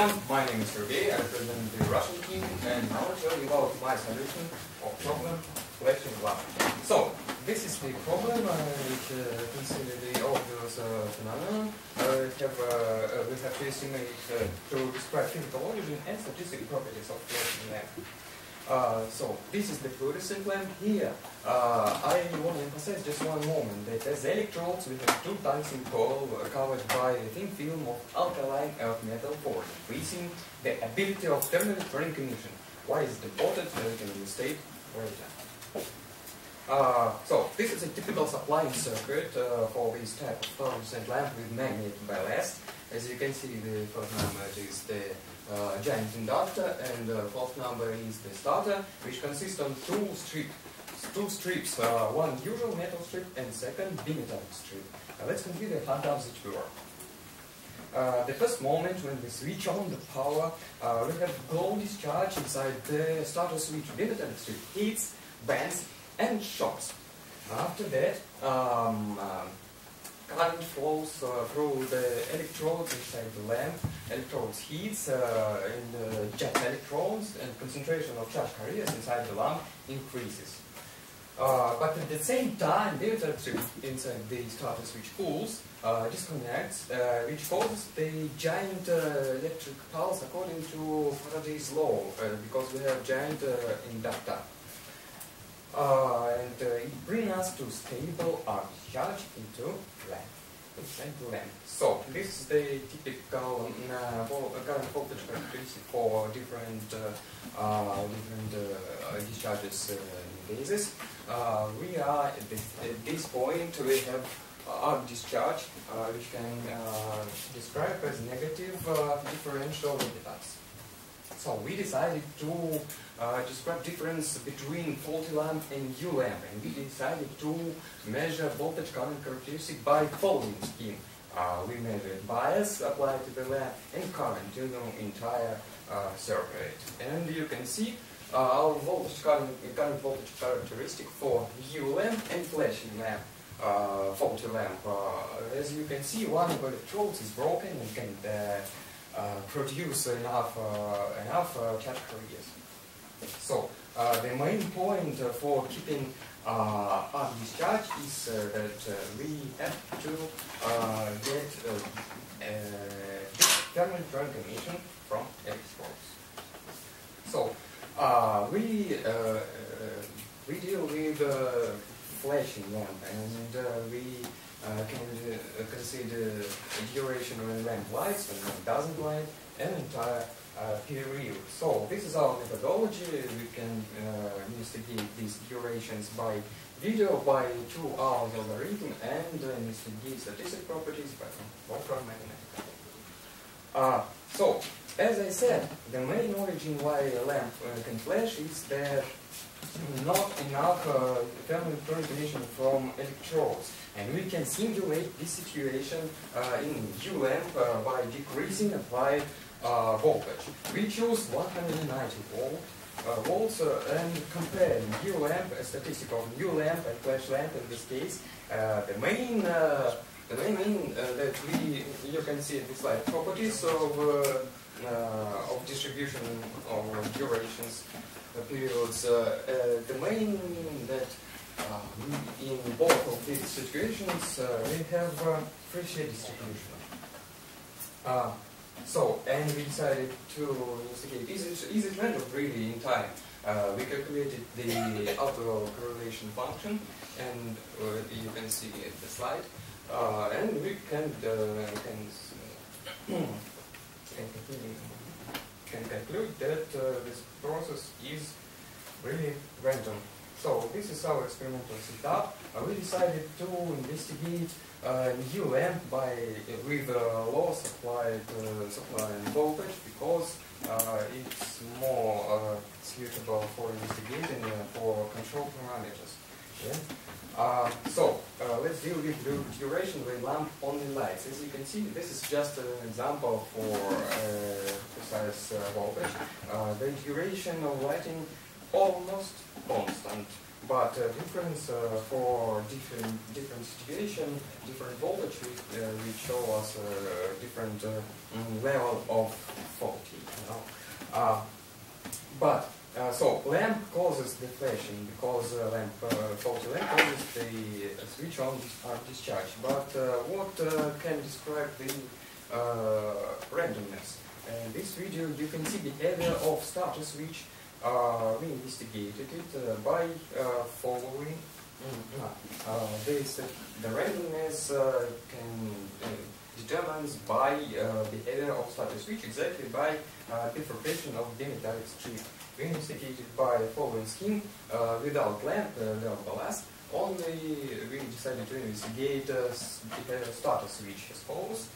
everyone, my name is Sergey, I represent the Russian team, and I will tell you about my solution of problem flashing lamp. So, this is the problem which consider the obvious phenomenon. We have to estimate to describe physical origin and statistical properties of flashing lamp. So, this is the fluorescent lamp here. I want to emphasize just one moment that as electrodes we have two tungsten coil covered by a thin film of alkaline earth metal for increasing the ability of thermoelectronic emission. Why is it important? We can state later. So, this is a typical supplying circuit for this type of fluorescent lamp with magnet ballast. As you can see, the first number is the giant inductor, and the fourth number is the starter, which consists of two strips, one usual metal strip and second bimetallic strip. Let's consider how does it work. The first moment when we switch on the power, we have glow discharge inside the starter switch. Bimetallic strip heats, bends, and shocks. After that, current flows through the electrodes inside the lamp. Electrodes heats in jet electrons, and concentration of charge carriers inside the lamp increases. But at the same time, the electrode inside the starter switch cools, disconnects, which causes the giant electric pulse according to Faraday's law, because we have giant inductor. And it brings us to stable arc discharge into lamp. So this is the typical current voltage characteristic for different discharges in phases. We are at this point. We have arc discharge, which can describe as negative differential impedance. So we decided to describe difference between faulty lamp and U lamp, and we decided to measure voltage current characteristic by following scheme. We measured bias applied to the lamp and current in the entire circuit. And you can see our current voltage characteristic for U lamp and flashing lamp, faulty lamp. As you can see, one of the electrodes is broken and can produce enough charge carriers. So the main point for keeping arc discharge is that we have to get thermoelectronic emission from electrodes. So we deal with flashing lamp, and we can consider duration when lamp lights, when lamp doesn't light, and entire period. So this is our methodology. We can investigate these durations by video, by 2 hours algorithm, and investigate statistical properties by Wolfram magnet. So, as I said, the main origin why a lamp can flash is that not enough thermoelectronic emission from electrodes, and we can simulate this situation in U lamp by decreasing applied voltage. We choose 190 volts and compare U lamp, a statistic of U lamp and flash lamp in this case. The main that you can see in this slide, properties of distribution of durations periods. The main that in both of these situations we have free shade distribution. So, and we decided to investigate is it random really in time. We calculated the autocorrelation function, and you can see the slide, and we can conclude that this process is really random. So this is our experimental setup. We decided to investigate U lamp with low supply voltage because it's more suitable for investigating for control parameters. Yeah? So let's deal with duration when lamp only lights. As you can see, this is just an example for precise voltage. The duration of lighting almost constant. but difference for different situation, different voltage will show us different level of faulty. So lamp causes deflation because faulty lamp causes the switch on discharge. But what can describe the randomness? In this video you can see behavior of starter switch. We investigated it by following the randomness can determines by behavior of starter switch exactly by bifurcation of dimetallic strip. We investigated by following scheme without lamp, without ballast. Only we decided to investigate starter switch as follows.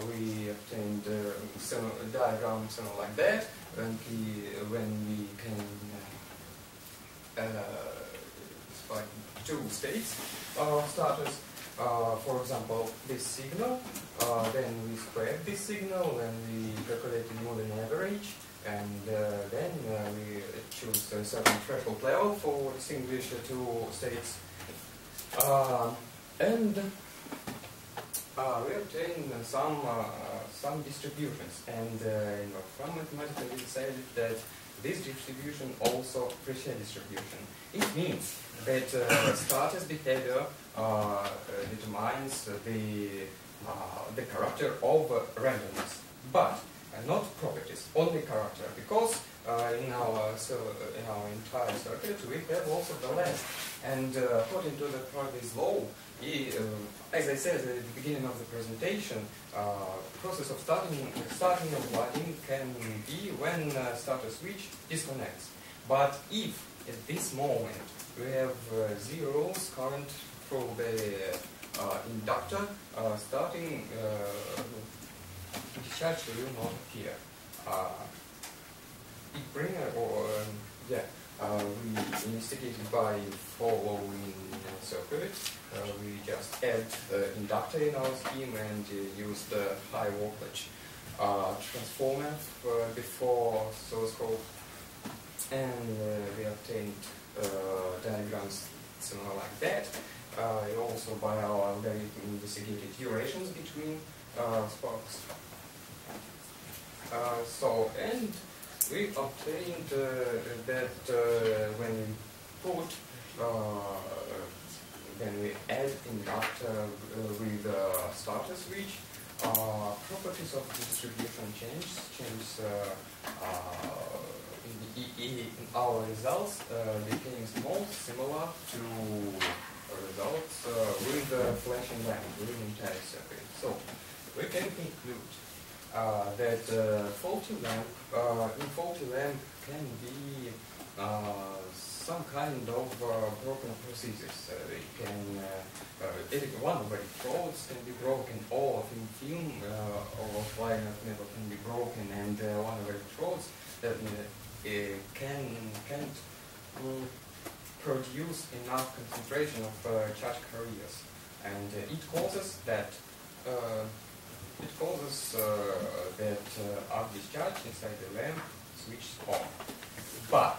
We obtained a diagram similar like that, when we can describe two states of starters. For example, this signal, then we squared this signal, and we calculated moving average, and then we choose a certain threshold level for distinguish the two states. And we obtained some distributions, and from mathematics we decided that this distribution also Fluorescent distribution. It means that starter's behavior determines the character of randomness, but not properties, only character, because in our entire circuit we have also the lamp, and according to the Faraday's law, as I said at the beginning of the presentation, process of starting and lighting can be when starter switch disconnects. But if at this moment we have zeros current through the inductor, starting discharge will not appear. We investigated by following circuit. We just add the inductor in our scheme and use the high voltage transformer before oscilloscope, and we obtained diagrams similar like that. Also by our algorithm investigated durations between sparks. And we obtained that when we add inductor with starter switch, properties of distribution change in our results became most similar to results with the flashing lamp within the entire circuit. So we can conclude that faulty lamp can be some kind of broken prosthesis. One of the electrodes can be broken, or thin film or fine metal can be broken, and one of the electrodes that can't produce enough concentration of charge carriers, and it causes that our discharge inside the lamp switches off. But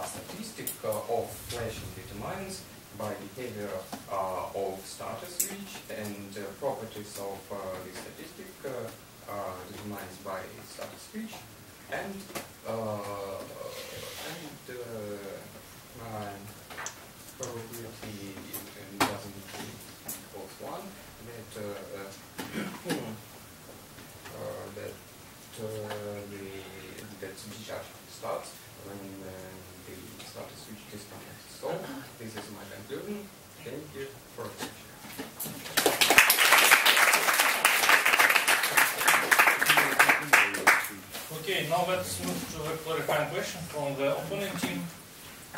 statistic of flashing determines by behavior of starter switch, and properties of the statistic determines by starter switch, and probability doesn't equals 1, that discharge starts when the starter switch disconnects. So this is my conclusion. Thank you for attention. Okay, now let's move to a clarifying question from the opponent team.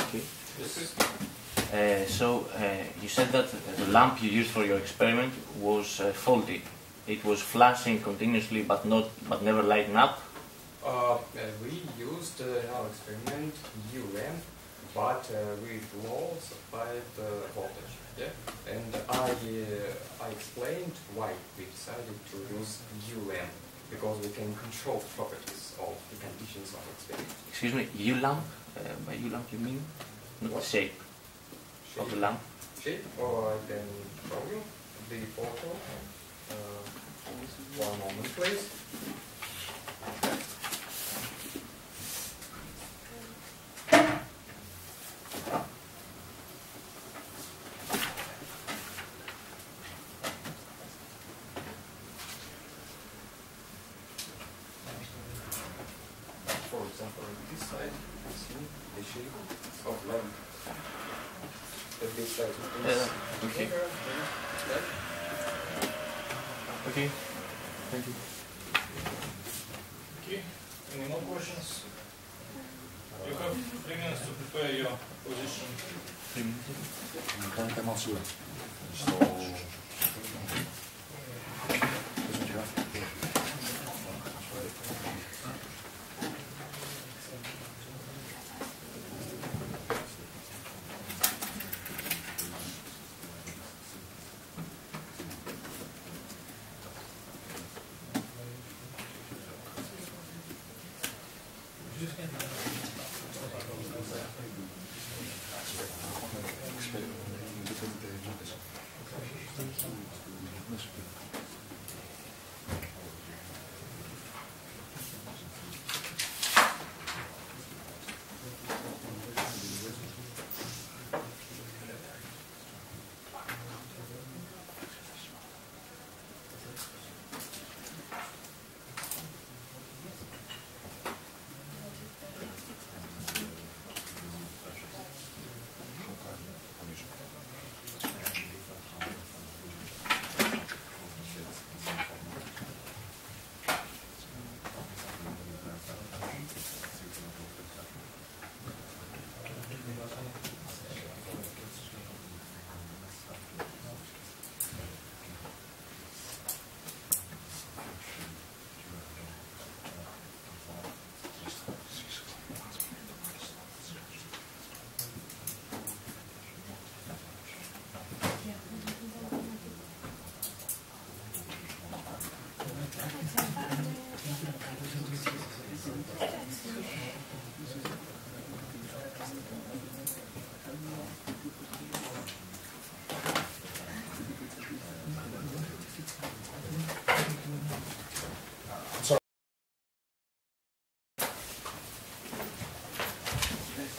Okay. This is you said that the lamp you used for your experiment was faulty. It was flashing continuously, but never lighting up. We used in our experiment U lamp, but with low supplied voltage. Yeah, and I explained why we decided to use U lamp, because we can control properties of the conditions of experiment. Excuse me, U lamp? By U lamp you mean not the shape? of the lamp. Shape, or I can show you the photo. One moment, please. For example, on this side, you see the shape of lamp. This side is Okay. bigger than that. Okay. Thank you. Okay. Any more questions? You have 3 minutes to prepare your position. 3 minutes.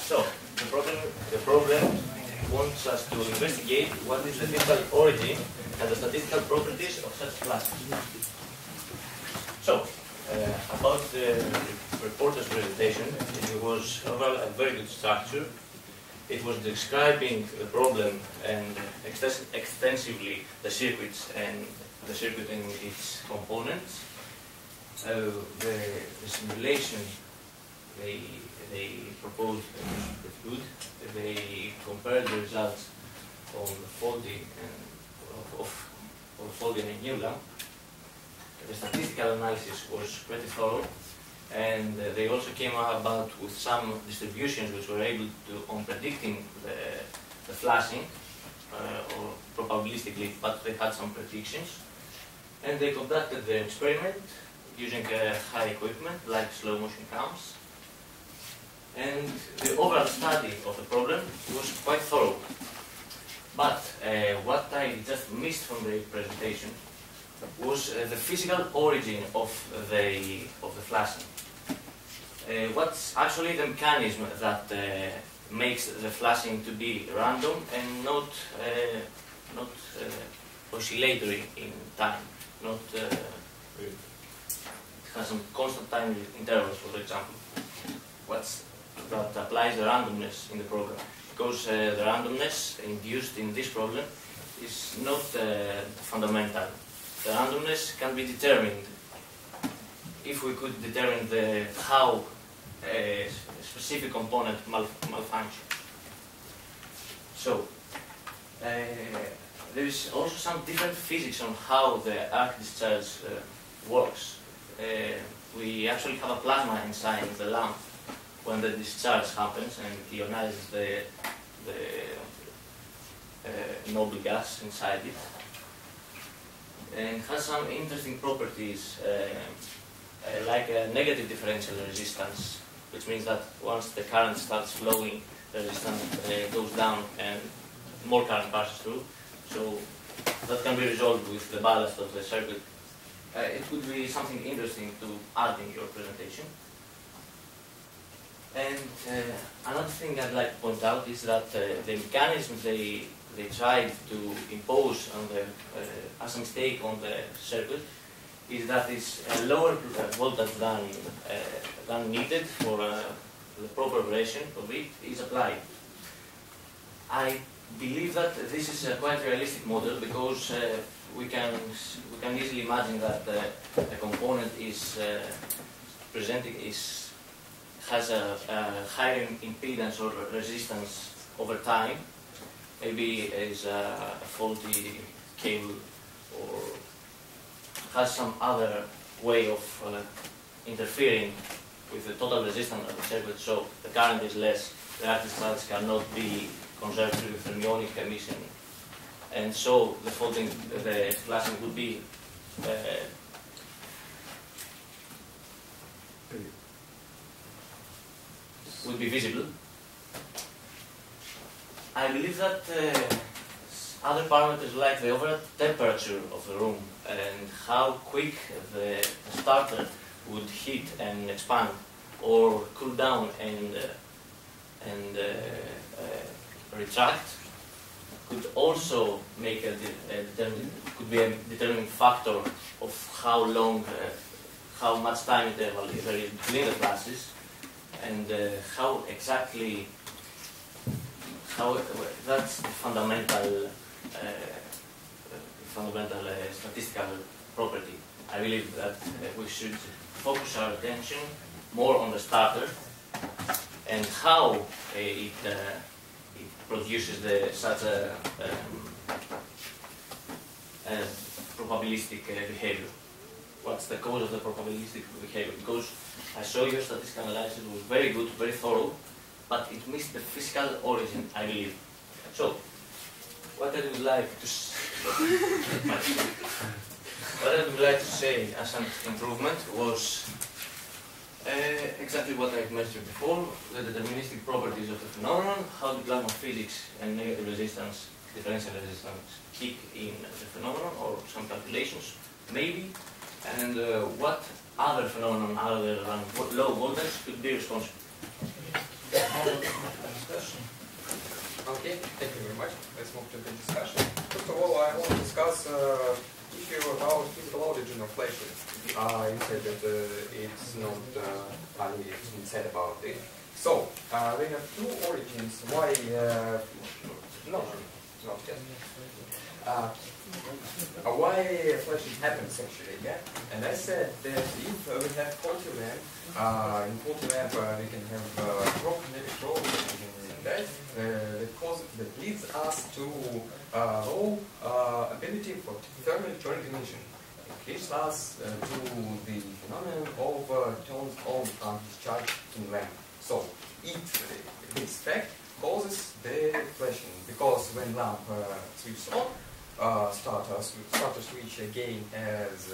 So, the problem wants us to investigate what is the physical origin and the statistical properties of such classes. So, about the reporter's presentation, it was overall a very good structure. It was describing the problem and extensively the circuits and the circuit and its components. The simulation they proposed was good. They compared the results on the folding and of folding and new lamp. The statistical analysis was pretty thorough, and they also came about with some distributions which were able to on predicting the flashing or probabilistically, but they had some predictions. And they conducted the experiment using high equipment like slow motion cams. And the overall study of the problem was quite thorough. But what I just missed from the presentation was the physical origin of the flashing. What's actually the mechanism that makes the flashing to be random and not oscillatory in time, not it has some constant time intervals, for example. What's that applies the randomness in the program, because the randomness induced in this problem is not fundamental. The randomness can be determined if we could determine how a specific component malfunctions. So there is also some different physics on how the arc discharge works. We actually have a plasma inside the lamp when the discharge happens, and it ionizes the noble gas inside it, and has some interesting properties like a negative differential resistance, which means that once the current starts flowing, the resistance goes down and more current passes through. So that can be resolved with the ballast of the circuit. It could be something interesting to add in your presentation. And another thing I'd like to point out is that the mechanism they tried to impose on the, as a mistake on the circuit is that it's a lower voltage than needed for the proper operation of it is applied. I believe that this is a quite realistic model because we can easily imagine that a component is has a higher impedance or resistance over time. Maybe is a faulty cable or has some other way of interfering with the total resistance of the circuit, so the current is less. The active charge cannot be conserved through fermionic emission, and so the faulting, the flashing would be visible. I believe that other parameters like the overall temperature of the room and how quick the starter would heat and expand or cool down and retract could also make could be a determining factor of how long, how much time interval there is between the flashes, and how exactly, that's the fundamental statistical property. I believe that we should focus our attention more on the starter and how it produces such a probabilistic behavior. What's the cause of the probabilistic behavior? Because I saw your statistical analysis was very good, very thorough, but it missed the physical origin, I believe. So, what I would like to say as an improvement was exactly what I mentioned before, the deterministic properties of the phenomenon, how the plasma physics and negative resistance, differential resistance kick in the phenomenon, or some calculations, maybe, and what other phenomenon other than low voltage could be responsible. Okay, thank you very much. Let's move to the discussion. First of all, I want to discuss issue about physical origin of flashing. You said that it's not been said about it. So, we have two origins. Why? Why flashing happens actually, yeah? And I said that if we have faulty lamp, in faulty lamp we can have broken electrodes and that leads us to low ability for thermal electronic emission. It leads us to the phenomenon of tones on discharge in lamp. So, this fact causes the flashing, because when lamp switches on, starter switch again has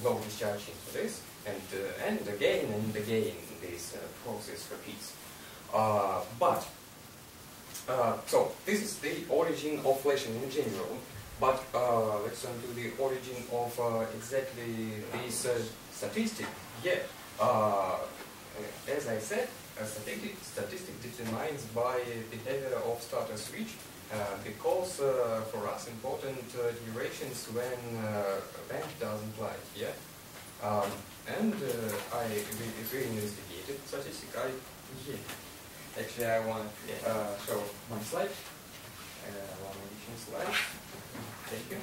low discharge into this, and again this process repeats. So this is the origin of flashing in general. But let's turn to the origin of exactly this statistic. Yeah, as I said, a statistic determines by behavior of starter switch. Because for us important durations when lamp doesn't light, yeah. And if we investigated statistic, actually I want to show one slide, one additional slide. Thank you.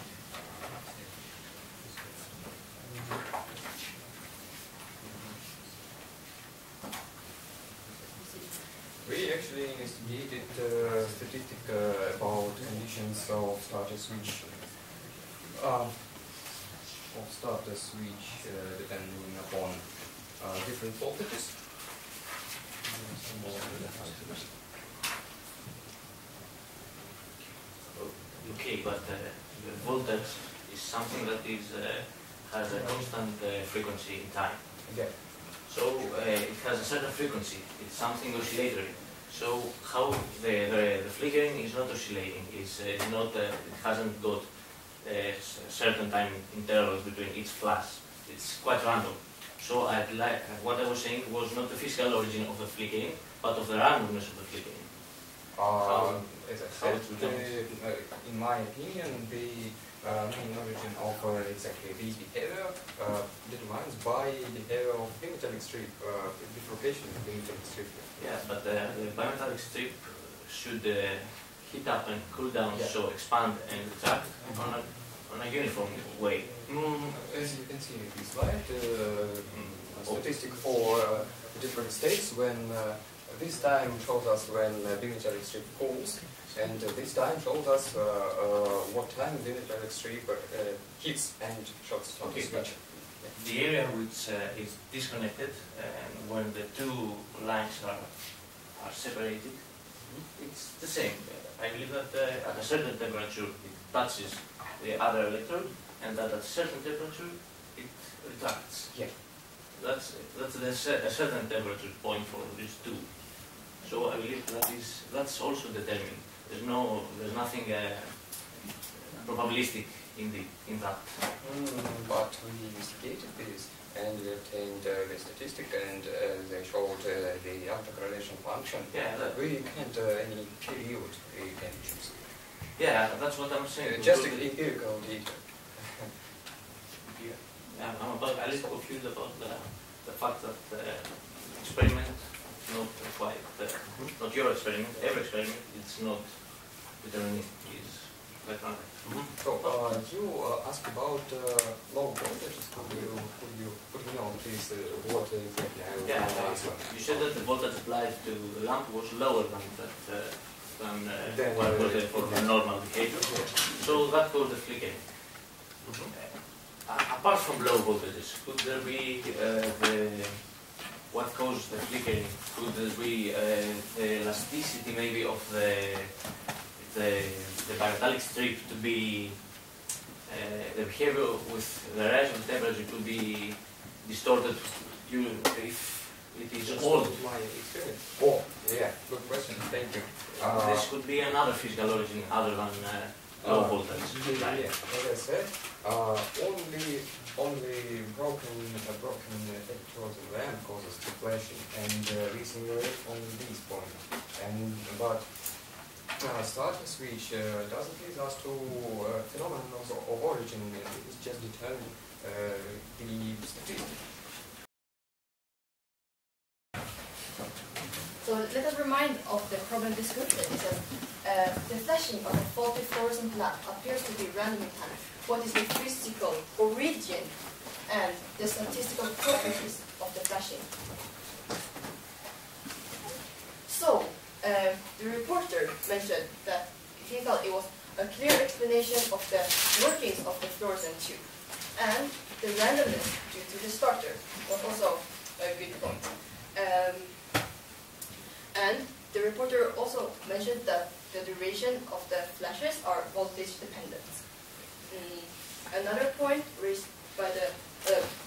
We actually investigated statistic about conditions of starter switch depending upon different voltages. Okay, but the voltage is something that has a constant frequency in time. Yeah. So it has a certain frequency. It's something oscillatory. So how the flickering is not oscillating. It's not. It hasn't got certain time intervals between each flash. It's quite random. So what I was saying was not the physical origin of the flickering, but of the randomness of the flickering. As I said, in my opinion, the main origin of exactly this behavior determined by the behavior of bimetallic strip, bifurcation of bimetallic strip. Yeah, but the bimetallic strip should heat up and cool down, so expand and retract on a uniform way. As you can see in this slide, statistic for different states when this time shows us when bimetallic strip cools, and this time shows us what time bimetallic strip hits and shows on the switch. The area which is disconnected when the two lines are separated, it's the same. I believe that at a certain temperature it touches the other electrode, and that at a certain temperature it retracts. Yeah. That's a certain temperature point for these two. So I believe that's also determined. There's nothing probabilistic in that. But we investigated this and we obtained the statistic, and they showed the autocorrelation function. Yeah, we can't any period we can choose. Yeah, that's what I'm saying. Just empirical data. Yeah, I'm a little confused about the fact that the experiment not quite, not your experiment, every experiment, it's not deterministic, it's quite random. So, you asked about low voltages. Could you know please what exactly I will answer? You said that the voltage applied to the lamp was lower than what was for the normal behavior. So that caused the flickering. Apart from low voltages, could there be what caused the flickering? Could there be the elasticity maybe of the bimetallic strip to be the behavior with the rise of the temperature to be distorted if it is old? My experience. Oh, yeah, good question. Thank you. This could be another physical origin other than low voltage. Yeah, as I said, only broken electrodes in RAM causes deflation, and we simulate only this point. But starting switch doesn't lead us to phenomena of origin. It's just determine the statistic. So let us remind of the problem description. It says the flashing of a faulty fluorescent lamp appears to be random in time. What is the physical origin and the statistical properties of the flashing? So the reporter mentioned that he thought it was a clear explanation of the workings of the fluorescent tube, and the randomness due to the starter was also a good point. And the reporter also mentioned that the duration of the flashes are voltage dependent. Another point raised by the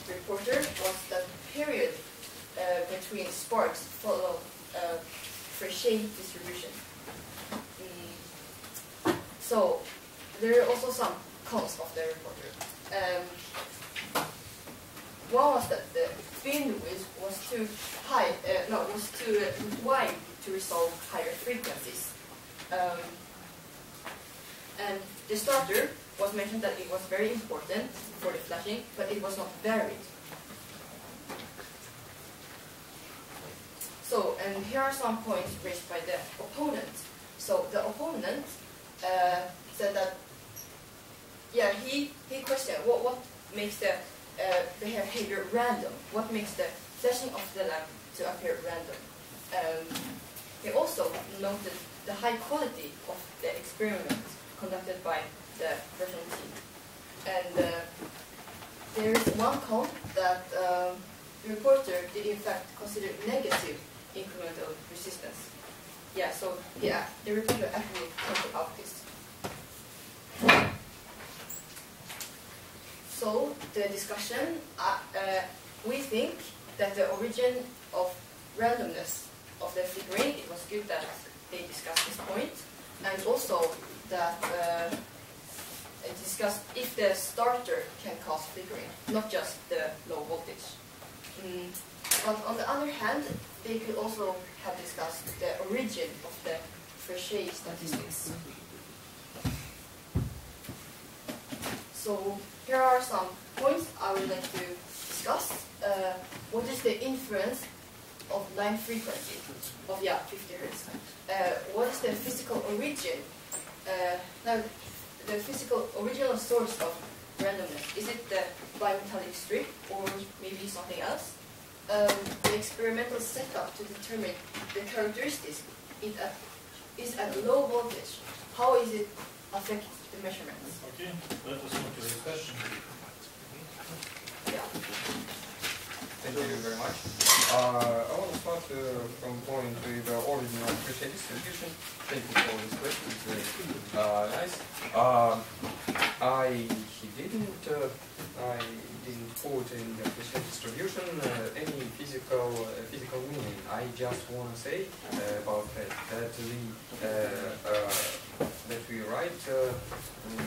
reporter was that the period between sparks follow Fluorescent distribution. So there are also some cons of the reporter. One was that the bandwidth was too high, was too wide to resolve higher frequencies. And the starter was mentioned that it was very important for the flashing, but it was not varied. So, and here are some points raised by the opponent. So the opponent said that, yeah, he questioned what makes the behavior random. What makes the flashing of the lamp to appear random? He also noted the high quality of the experiment conducted by the Russian team. And there is one con that the reporter did in fact consider negative incremental resistance. Yeah, so yeah, the reporter actually pointed out this. So the discussion, we think that the origin of randomness of the figuring, it was good that they discussed this point, and also that it discussed if the starter can cause flickering, not just the low voltage. But on the other hand, they could also have discussed the origin of the Frechet statistics. So here are some points I would like to discuss. What is the influence of line frequency of 50 Hz? What is the physical origin? Now, the physical original source of randomness, is it the bimetallic strip or maybe something else? The experimental setup to determine the characteristics is at low voltage. How is it affect the measurements? Okay, let us move to the discussion. Yeah. Thank you very much. I want to start from point with the origin of Frechet distribution. Thank you for this question. It's very nice. I didn't put in the Frechet distribution any physical meaning. I just want to say about that we write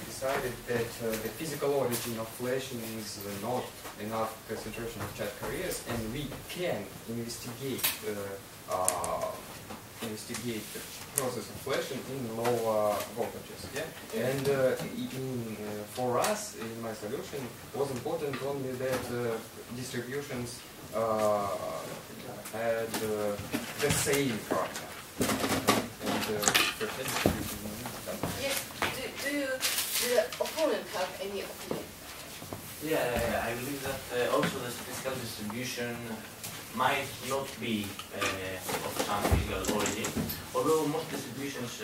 decided that the physical origin of flashing is not enough concentration of chat carriers, and we can investigate the process of flashing in low voltages. Yeah, and for us in my solution was important only that distributions had the same character. Yes. Do the opponent have any opinion? Yeah, I believe that also the statistical distribution might not be of some physical origin, although most distributions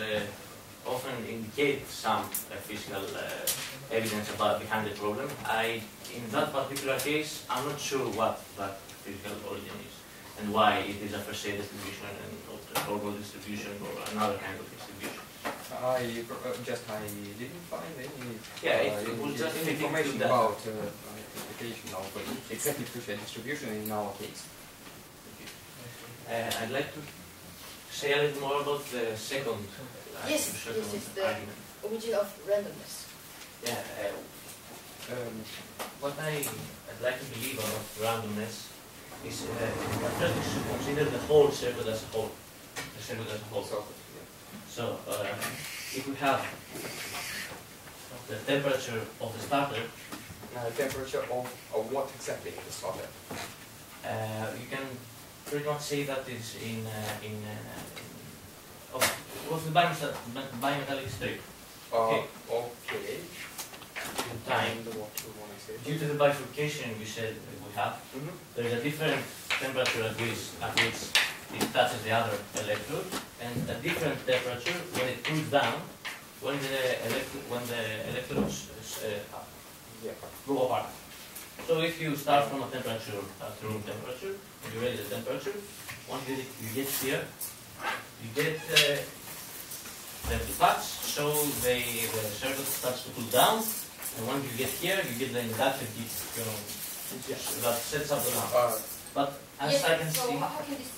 often indicate some physical evidence about behind the problem. In that particular case, I'm not sure what that physical origin is and why it is a Frechet distribution and not a normal distribution or another kind of distribution. I didn't find any it was just information about application of exactly Frechet distribution in our case. I'd like to say a little more about the second Yes, the argument. origin of randomness. Yeah, what I'd like to believe about randomness is first we should consider the whole circuit as a whole. The circuit as a whole. So, if we have the temperature of the starter, Temperature of what exactly in the starter? you can pretty much say that it's what's the bimetallic strip? Okay. In time, And what you want to say? due to the bifurcation we said that we have, there is a different temperature at which it touches the other electrode, and a different temperature when it cools down, when the electrodes go apart. So if you start from a temperature at room temperature, and you raise the temperature, once you get here, you get them to touch, so the circuit starts to cool down, and once you get here, you get the inductive heat that sets up the lamp. But as I can see, how can this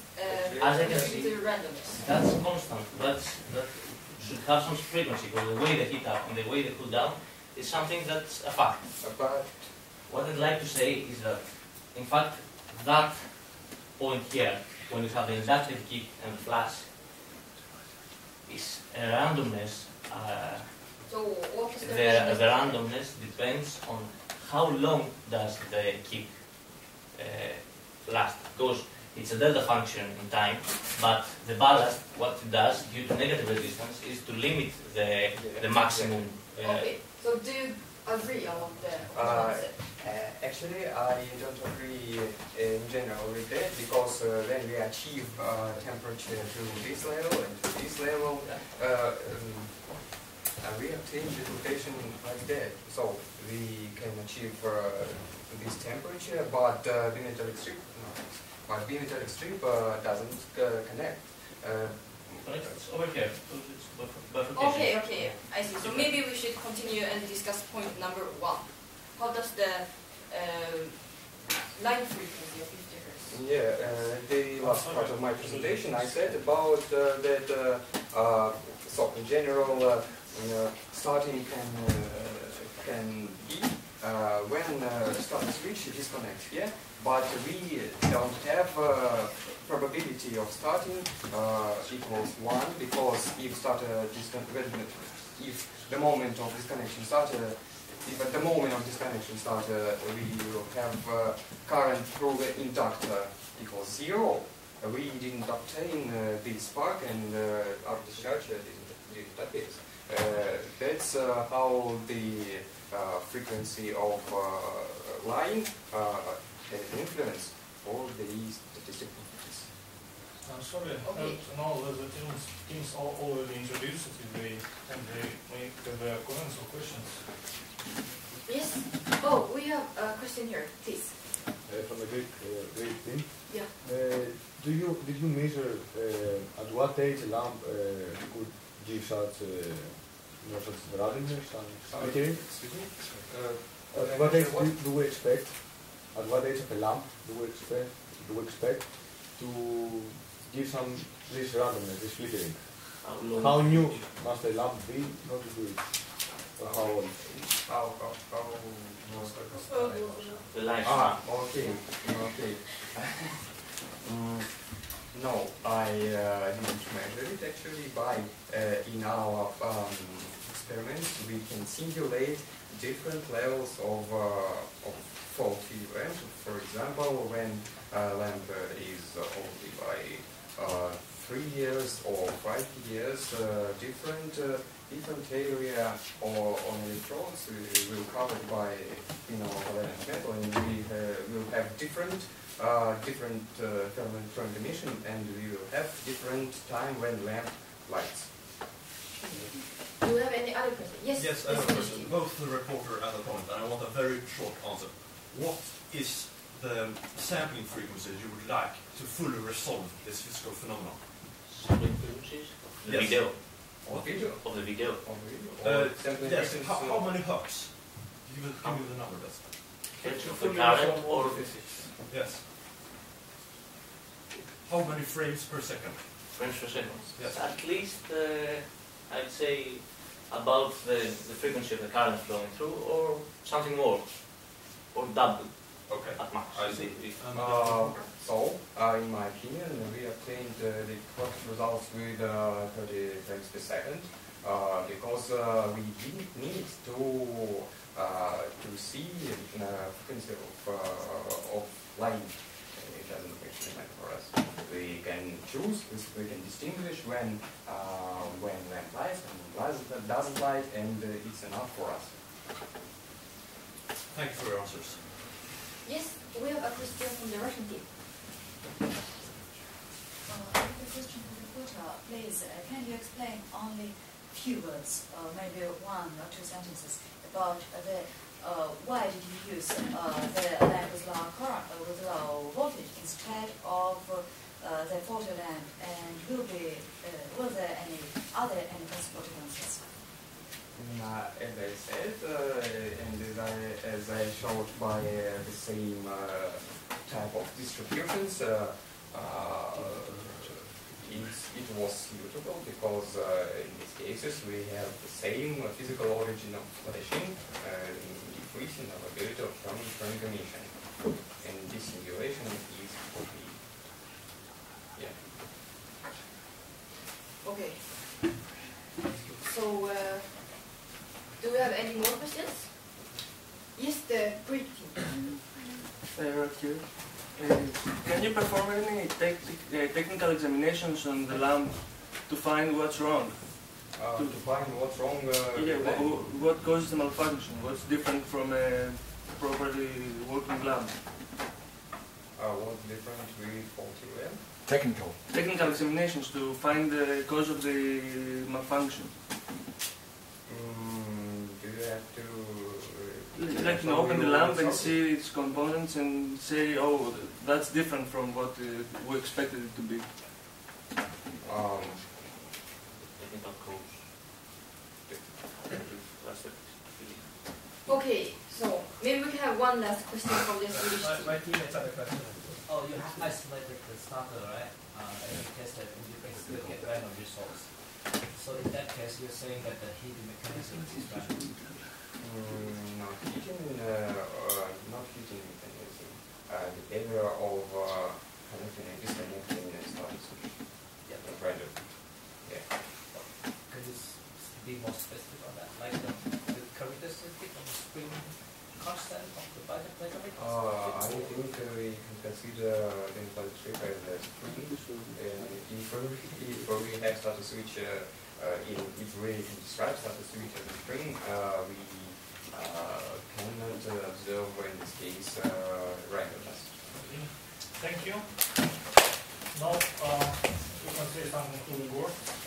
as I can see, the randomness? that's constant. That should have some frequency, because the way they heat up and the way they cool down is something that's a fact. But What I'd like to say is that, in fact, that point here, when you have the inductive kick and the flash, is a randomness. So what is The randomness depends on how long does the kick last. Because it's a delta function in time, but the ballast, what it does, due to negative resistance, is to limit the maximum. Okay, so do you agree on what the opponent said? actually, I don't agree in general with that, because then we achieve temperature to this level and to this level. We obtain the rotation like that, so we can achieve this temperature, but bimetallic strip, bimetallic strip doesn't connect. It's over here. It's bifurcation. Okay, I see. So maybe we should continue and discuss point number 1. How does the line frequency of 50 Hz Yeah, the last part of my presentation I said about that, so in general, starting can be when starting switch disconnects, yeah? But we don't have probability of starting equals 1, because if the moment of disconnection started, if at the moment of disconnection started we will have current through the inductor equals 0, we didn't obtain this spark and our discharge didn't appear. That's how the frequency of line has an influence for the statistical properties. I'm sorry, Okay. now the teams already introduced it, and they make their comments or questions. Yes? Oh, we have a question here, please. From the Greek team. Yeah. Did you measure at what age a lamp could give such such randomness and flickering? Excuse me? At what age do we expect? At what age of a lamp do we expect to give some this randomness, this flickering? How new must a lamp be not to do it? Or how old? The life. Okay. No, I didn't measure it actually. In our experiments, we can simulate different levels of faulty event. For example, when a lamp is only by 3 years or 5 years, different area or on electrodes will covered by covalent metal, and we will have different thermal electron emission, and we will have different time when lamp lights. Do you have any other question? Yes. Yes, I have a question, both the reporter and the comment, and I want a very short answer. What is the sampling frequency you would like to fully resolve this physical phenomenon? Sampling frequencies? The Yes. video. Of video? Of the video. Yes, how many hertz? Give me the number, that's Of the current or Yes. How many frames per second? frames per second? Yes. At least, I'd say, about the frequency of the current flowing through, or something more, or double Okay. at max. I see. In my opinion, we obtained the correct results with 30 frames per second, because we didn't need to see frequency of light. It doesn't actually matter for us. We can choose, we can distinguish when lamp lights and doesn't light, and it's enough for us. Thank you for your answers. Yes, we have a question from the Russian team. The question for the reporter, please, can you explain only few words, maybe 1 or 2 sentences, about the why did you use the lamp with low current, with low voltage instead of the photo lamp, and will there any consequences? As I said, and as I showed by the same type of distributions, it was suitable because in these cases we have the same physical origin of flashing, decreasing the ability of thermal emission, and this simulation is complete. Yeah. Okay. So, do we have any more questions? Yes, the Greek team. Can you perform any technical examinations on the lamp to find what's wrong? To find what's wrong What causes the malfunction? What's different from a properly working lamp? what's different with faulty lamp? Technical examinations to find the cause of the malfunction. Do you have to... Like open the lamp and see its components and say, oh, that's different from what we expected it to be. Technical cause. Okay, so maybe we can have one last question from the Swedish team. My teammates have a question. Oh, you have. isolated the starter, right? And you tested, and you can still get random results. So in that case, you're saying that the heating mechanism is random. Not heating mechanism. The area of connecting and disconnecting starts. Yeah, random. Yeah. Could you be more specific on that? Like the characteristic of the spring constant of the biotechnical? I think we can consider the Untitled Chapter as spring. If we have started switch, if we describe started switch as a spring, we cannot observe in this case randomness. Okay. Thank you. Now you can say some concluding words.